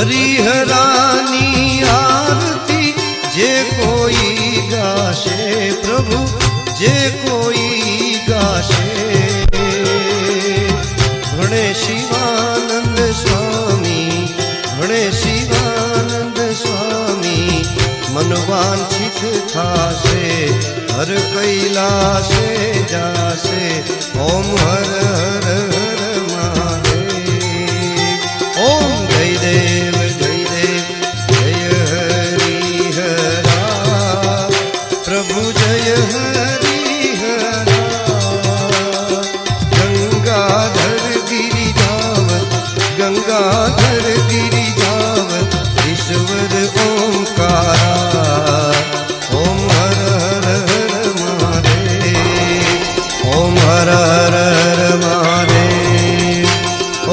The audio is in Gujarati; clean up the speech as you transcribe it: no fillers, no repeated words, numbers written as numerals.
હરિહરાની આરતી જે કોઈ ગાશે પ્રભુ જે કોઈ ગાશે ભણે શિવાનંદ સ્વામી ભણે શિવાનંદ સ્વામી મનવાંછિત થાશે હર કૈલાસે જાશે ઓમ હર હર હર મહાદેવ।